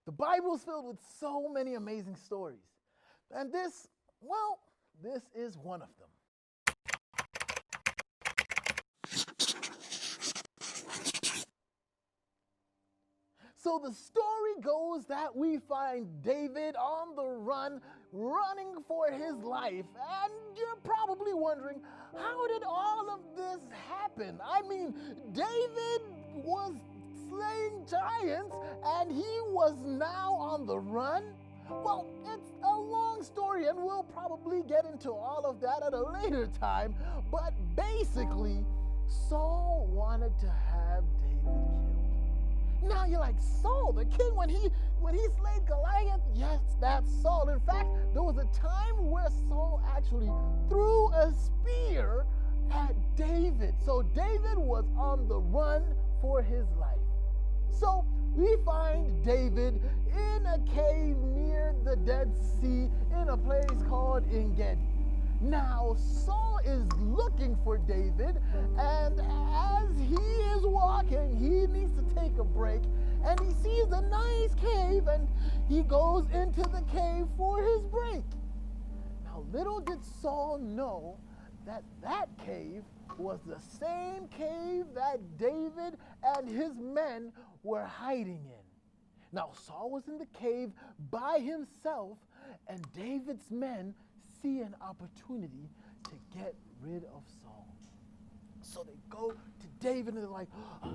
The Bible's filled with so many amazing stories. And this is one of them. So the story goes that we find David on the run, running for his life. And you're probably wondering, how did all of this happen? I mean, David was slaying giants and he was now on the run? Well, it's a long story and we'll probably get into all of that at a later time. But basically, Saul wanted to have David killed. Now you're like, Saul, the king, when he slayed Goliath? Yes, that's Saul. In fact, there was a time where Saul actually threw a spear at David. So David was on the run for his life. So we find David in a cave near the Dead Sea in a place called En-Gedi. Now, Saul is looking for David, and as he is walking, he needs to take a break, and he sees a nice cave, and he goes into the cave for his break. Now, little did Saul know that that cave was the same cave that David and his men were hiding in. Now, Saul was in the cave by himself, and David's men see an opportunity to get rid of Saul. So they go to David and they're like, oh,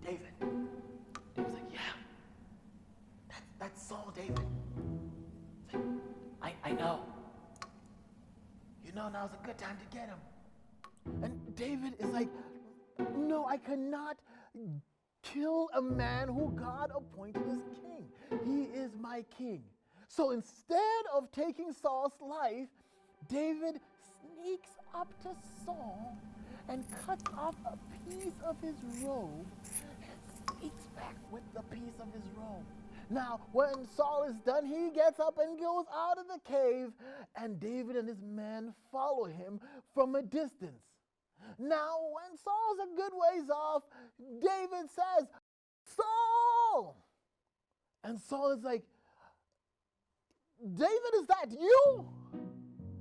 David. David's like, yeah, that's Saul, David. It's like, I know. You know now's a good time to get him. And David is like, no, I cannot kill a man who God appointed as king. He is my king. So instead of taking Saul's life, David sneaks up to Saul and cuts off a piece of his robe and sneaks back with the piece of his robe. Now, when Saul is done, he gets up and goes out of the cave, and David and his men follow him from a distance. Now, when Saul's a good ways off, David says, Saul! And Saul is like, David, is that you?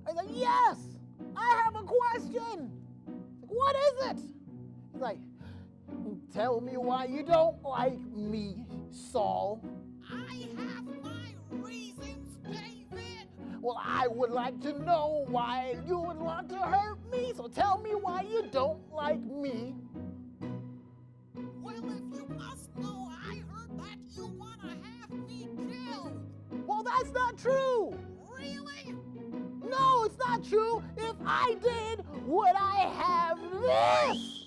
He's like, yes, I have a question. What is it? He's like, tell me why you don't like me, Saul. I have my reasons, David. Well, I would like to know why you would want to hurt me, so tell me why you don't like me. Well, if you must know, I heard that you want to have me killed. Well, that's not true. Really? No, it's not true. If I did, would I have this?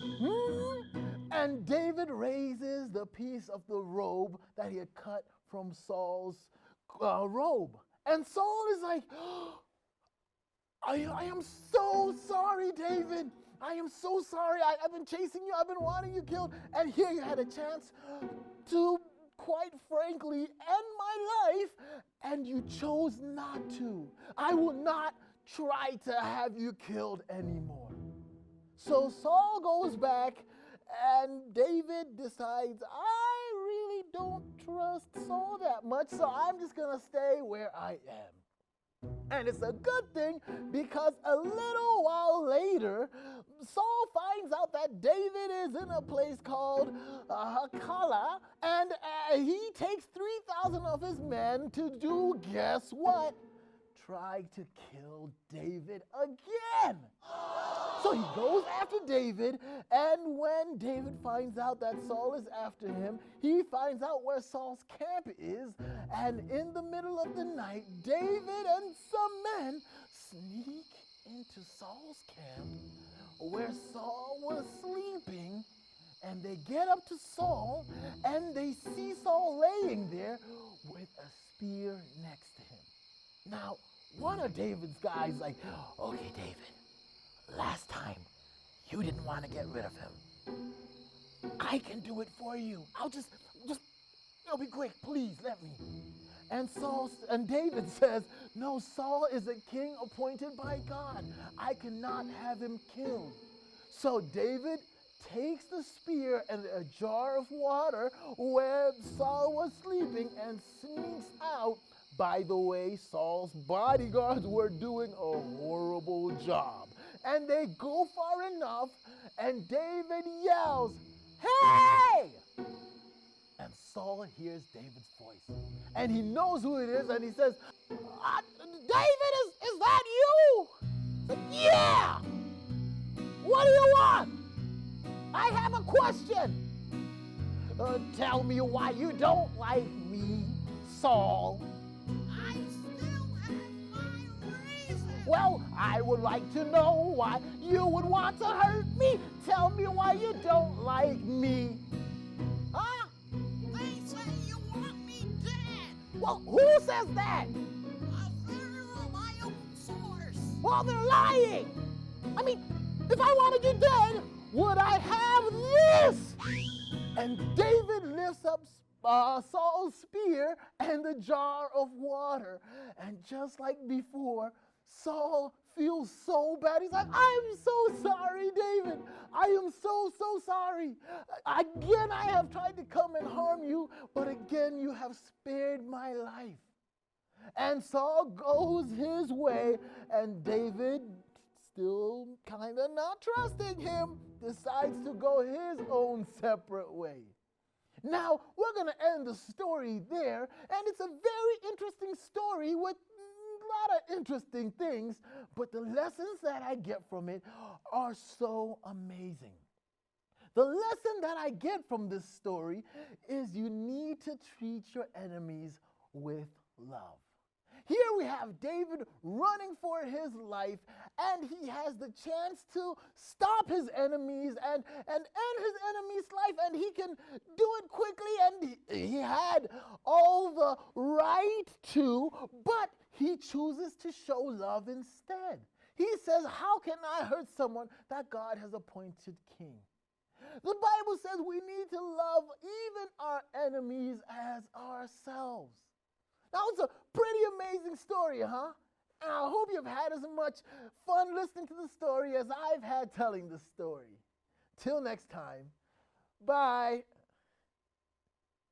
And David raises the piece of the robe that he had cut from Saul's robe. And Saul is like, I am so sorry, David. I am so sorry. I've been chasing you. I've been wanting you killed. And here you had a chance to, quite frankly, end my life, and you chose not to. I will not try to have you killed anymore. So Saul goes back, and David decides, I really don't trust Saul that much, so I'm just going to stay where I am. And it's a good thing, because a little while later, Saul finds out that David is in a place called Hakala, and he takes 3,000 of his men to do, guess what? Try to kill David again. So he goes after David, and when David finds out that Saul is after him, he finds out where Saul's camp is, and in the middle of the night, David and some men sneak into Saul's camp where Saul was sleeping, and they get up to Saul, and they see Saul laying there with a spear next to him. Now, one of David's guys like, okay, David, last time you didn't want to get rid of him. I can do it for you. I'll just it'll be quick, please let me. And David says, no, Saul is a king appointed by God. I cannot have him killed. So David takes the spear and a jar of water where Saul was sleeping and sneaks out. By the way, Saul's bodyguards were doing a horrible job. And they go far enough, and David yells, "Hey!" And Saul hears David's voice. And he knows who it is, and he says, "David, is that you?" "Yeah! What do you want?" "I have a question." "Tell me why you don't like me, Saul." I still have my reason. "Well, I would like to know why you would want to hurt me. Tell me why you don't like me." "Huh?" They say you want me dead. "Well, who says that?" A very reliable source. "Well, they're lying. I mean, if I wanted you dead, would I have this?" And David lifts up Saul's spear and the jar of water. And just like before, Saul feels so bad. He's like, "I'm so sorry, David. I am so sorry. Again, I have tried to come and harm you, but again, you have spared my life." And Saul goes his way, and David, still kind of not trusting him, decides to go his own separate way. Now, we're going to end the story there, and it's a very interesting story with a lot of interesting things, but the lessons that I get from it are so amazing. The lesson that I get from this story is you need to treat your enemies with love. Here we have David running for his life, and he has the chance to stop his enemies and end his enemy's life, and he can do it quickly, and he had all the right to, but he chooses to show love instead. He says, "How can I hurt someone that God has appointed king?" The Bible says we need to love even our enemies as ourselves. That was a pretty amazing story, huh? And I hope you've had as much fun listening to the story as I've had telling the story. Till next time, bye.